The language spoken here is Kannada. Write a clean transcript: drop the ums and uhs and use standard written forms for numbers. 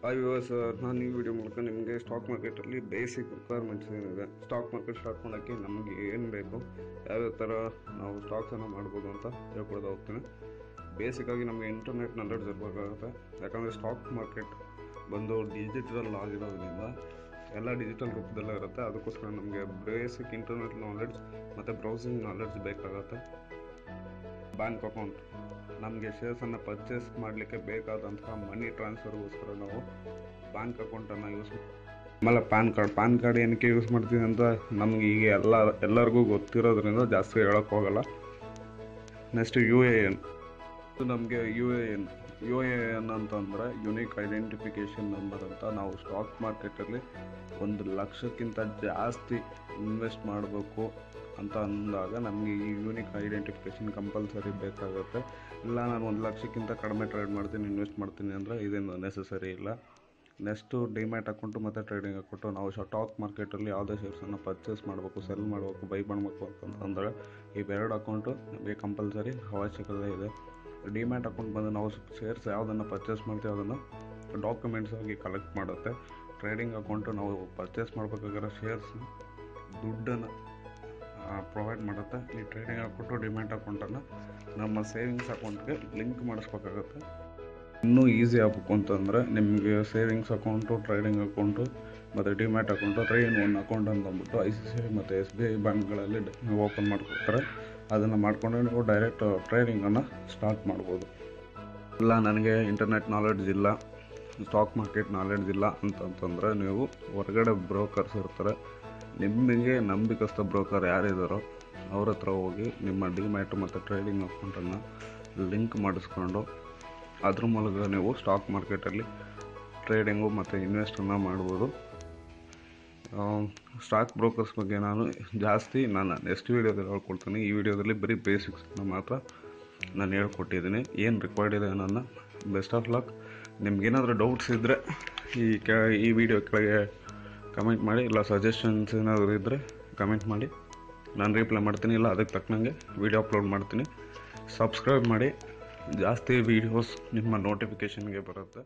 ಹಾಯ್ ವ್ಯೂವರ್ಸ್, ನಾನು ಈ ವಿಡಿಯೋ ಮೂಲಕ ನಿಮಗೆ ಸ್ಟಾಕ್ ಮಾರ್ಕೆಟಲ್ಲಿ ಬೇಸಿಕ್ ರಿಕ್ವೈರ್ಮೆಂಟ್ಸ್ ಏನಿದೆ, ಸ್ಟಾಕ್ ಮಾರ್ಕೆಟ್ ಸ್ಟಾರ್ಟ್ ಮಾಡೋಕ್ಕೆ ನಮಗೆ ಏನು ಬೇಕು, ಯಾವ್ಯಾವ ಥರ ನಾವು ಸ್ಟಾಕ್ಸನ್ನು ಮಾಡ್ಬೋದು ಅಂತ ಹೇಳ್ಕೊಡ್ತಾ ಹೋಗ್ತೀನಿ. ಬೇಸಿಕ್ಕಾಗಿ ನಮಗೆ ಇಂಟರ್ನೆಟ್ ನಾಲೆಡ್ಜ್ ಇರಬೇಕಾಗುತ್ತೆ. ಯಾಕಂದರೆ ಸ್ಟಾಕ್ ಮಾರ್ಕೆಟ್ ಬಂದು ಡಿಜಿಟಲ್ ಆಗಿರೋದ್ರಿಂದ ಎಲ್ಲ ಡಿಜಿಟಲ್ ರೂಪದಲ್ಲೇ ಇರುತ್ತೆ. ಅದಕ್ಕೋಸ್ಕರ ನಮಗೆ ಬೇಸಿಕ್ ಇಂಟರ್ನೆಟ್ ನಾಲೆಡ್ಜ್ ಮತ್ತು ಬ್ರೌಸಿಂಗ್ ನಾಲೆಡ್ಜ್ ಬೇಕಾಗುತ್ತೆ. ಬ್ಯಾಂಕ್ ಅಕೌಂಟ್, ನಮಗೆ ಶೇರ್ಸನ್ನು ಪರ್ಚೇಸ್ ಮಾಡಲಿಕ್ಕೆ ಬೇಕಾದಂತಹ ಮನಿ ಟ್ರಾನ್ಸ್ಫರ್ಗೋಸ್ಕರ ನಾವು ಬ್ಯಾಂಕ್ ಅಕೌಂಟನ್ನು ಯೂಸ್ ಆಮೇಲೆ ಪ್ಯಾನ್ ಕಾರ್ಡ್ ಏನಕ್ಕೆ ಯೂಸ್ ಮಾಡ್ತೀವಿ ಅಂತ ನಮಗೆ ಈಗ ಎಲ್ಲರಿಗೂ ಗೊತ್ತಿರೋದ್ರಿಂದ ಜಾಸ್ತಿ ಹೇಳೋಕ್ಕೆ ಹೋಗಲ್ಲ. ನೆಕ್ಸ್ಟ್ UAN, ನಮಗೆ UAN ಅಂತಂದರೆ ಯೂನಿಕ್ ಐಡೆಂಟಿಫಿಕೇಷನ್ ನಂಬರ್ ಅಂತ. ನಾವು ಸ್ಟಾಕ್ ಮಾರ್ಕೆಟಲ್ಲಿ 1 ಲಕ್ಷಕ್ಕಿಂತ ಜಾಸ್ತಿ ಇನ್ವೆಸ್ಟ್ ಮಾಡಬೇಕು ಅಂತ ಅಂದಾಗ ನಮಗೆ ಈ ಯೂನಿಕ್ ಐಡೆಂಟಿಫಿಕೇಷನ್ ಕಂಪಲ್ಸರಿ ಬೇಕಾಗುತ್ತೆ. ಇಲ್ಲ ನಾನು 1 ಲಕ್ಷಕ್ಕಿಂತ ಕಡಿಮೆ ಟ್ರೇಡ್ ಮಾಡ್ತೀನಿ, ಇನ್ವೆಸ್ಟ್ ಮಾಡ್ತೀನಿ ಅಂದರೆ ಇದೇನು ನೆಸಸರಿ ಇಲ್ಲ. ನೆಕ್ಸ್ಟು ಡಿಮ್ಯಾಟ್ ಅಕೌಂಟು ಮತ್ತು ಟ್ರೇಡಿಂಗ್ ಅಕೌಂಟು. ನಾವು ಸ್ಟಾಕ್ ಮಾರ್ಕೆಟಲ್ಲಿ ಯಾವುದೇ ಶೇರ್ಸನ್ನು ಪರ್ಚೇಸ್ ಮಾಡಬೇಕು, ಸೆಲ್ ಮಾಡಬೇಕು, ಬೈ ಮಾಡಬೇಕು ಅಂತಂದರೆ ಇವೆರಡು ಅಕೌಂಟು ನಮಗೆ ಕಂಪಲ್ಸರಿ ಅವಶ್ಯಕತೆ ಇದೆ. ಡಿಮ್ಯಾಟ್ ಅಕೌಂಟ್ ಬಂದು ನಾವು ಶೇರ್ಸ್ ಯಾವುದನ್ನು ಪರ್ಚೇಸ್ ಮಾಡ್ತೀವಿ ಅದನ್ನು ಡಾಕ್ಯುಮೆಂಟ್ಸ್ ಆಗಿ ಕಲೆಕ್ಟ್ ಮಾಡುತ್ತೆ. ಟ್ರೇಡಿಂಗ್ ಅಕೌಂಟು ನಾವು ಪರ್ಚೇಸ್ ಮಾಡಬೇಕಾಗಿರೋ ಶೇರ್ಸ್ನ ದುಡ್ಡನ್ನು ಪ್ರೊವೈಡ್ ಮಾಡುತ್ತೆ. ಈ ಟ್ರೇಡಿಂಗ್ ಅಕೌಂಟು ಡಿಮ್ಯಾಟ್ ಅಕೌಂಟನ್ನು ನಮ್ಮ ಸೇವಿಂಗ್ಸ್ ಅಕೌಂಟ್ಗೆ ಲಿಂಕ್ ಮಾಡಿಸ್ಬೇಕಾಗುತ್ತೆ. ಇನ್ನೂ ಈಸಿ ಆಗಬೇಕು ಅಂತಂದರೆ ನಿಮಗೆ ಸೇವಿಂಗ್ಸ್ ಅಕೌಂಟು, ಟ್ರೇಡಿಂಗ್ ಅಕೌಂಟು ಮತ್ತು ಡಿಮ್ಯಾಟ್ ಅಕೌಂಟು 3-in-1 ಅಕೌಂಟ್ ಅಂತಂದ್ಬಿಟ್ಟು ICICI ಮತ್ತು SBI ಬ್ಯಾಂಕ್ಗಳಲ್ಲಿ ಓಪನ್ ಮಾಡ್ಕೊಡ್ತಾರೆ. ಅದನ್ನು ಮಾಡಿಕೊಂಡ್ರೆ ನೀವು ಡೈರೆಕ್ಟ್ ಟ್ರೇಡಿಂಗನ್ನು ಸ್ಟಾರ್ಟ್ ಮಾಡ್ಬೋದು. ಇಲ್ಲ ನನಗೆ ಇಂಟರ್ನೆಟ್ ನಾಲೆಡ್ಜ್ ಇಲ್ಲ, ಸ್ಟಾಕ್ ಮಾರ್ಕೆಟ್ ನಾಲೆಡ್ಜ್ ಇಲ್ಲ ಅಂತಂತಂದರೆ ನೀವು ಹೊರಗಡೆ ಬ್ರೋಕರ್ಸ್ ಇರ್ತಾರೆ, ನಿಮಗೆ ನಂಬಿಕಸ್ಥ ಬ್ರೋಕರ್ ಯಾರಿದ್ದಾರೋ ಅವ್ರ ಹತ್ರ ಹೋಗಿ ನಿಮ್ಮ ಡಿಮ್ಯಾಟ್ ಮತ್ತು ಟ್ರೇಡಿಂಗ್ ಅಕೌಂಟನ್ನು ಲಿಂಕ್ ಮಾಡಿಸ್ಕೊಂಡು ಅದ್ರ ಮೂಲಕ ನೀವು ಸ್ಟಾಕ್ ಮಾರ್ಕೆಟಲ್ಲಿ ಟ್ರೇಡಿಂಗು ಮತ್ತು ಇನ್ವೆಸ್ಟನ್ನು ಮಾಡ್ಬೋದು. ಸ್ಟಾಕ್ ಬ್ರೋಕರ್ಸ್ ಬಗ್ಗೆ ನಾನು ನೆಕ್ಸ್ಟ್ ವೀಡಿಯೋದಲ್ಲಿ ಹೇಳ್ಕೊಡ್ತೀನಿ. ಈ ವಿಡಿಯೋದಲ್ಲಿ ಬರೀ ಬೇಸಿಕ್ಸನ್ನು ಮಾತ್ರ ನಾನು ಹೇಳ್ಕೊಟ್ಟಿದ್ದೀನಿ. ಏನು ರಿಕ್ವೈರ್ಡ್ ಇದೆ ನನ್ನ ಬೆಸ್ಟ್ ಆಫ್ ಲಕ್. ನಿಮ್ಗೇನಾದರೂ ಡೌಟ್ಸ್ ಇದ್ದರೆ ಈ ವಿಡಿಯೋ ಕೆಳಗೆ ಕಮೆಂಟ್ ಮಾಡಿ, ಇಲ್ಲ ಸಜೆಷನ್ಸ್ ಏನಾದರೂ ಇದ್ದರೆ ಕಮೆಂಟ್ ಮಾಡಿ, ನಾನು ರಿಪ್ಲೈ ಮಾಡ್ತೀನಿ. ಇಲ್ಲ ಅದಕ್ಕೆ ತಕ್ಕನಂಗೆ ವಿಡಿಯೋ ಅಪ್ಲೋಡ್ ಮಾಡ್ತೀನಿ. ಸಬ್ಸ್ಕ್ರೈಬ್ ಮಾಡಿ, ಜಾಸ್ತಿ ವೀಡಿಯೋಸ್ ನಿಮ್ಮ ನೋಟಿಫಿಕೇಷನ್ಗೆ ಬರುತ್ತೆ.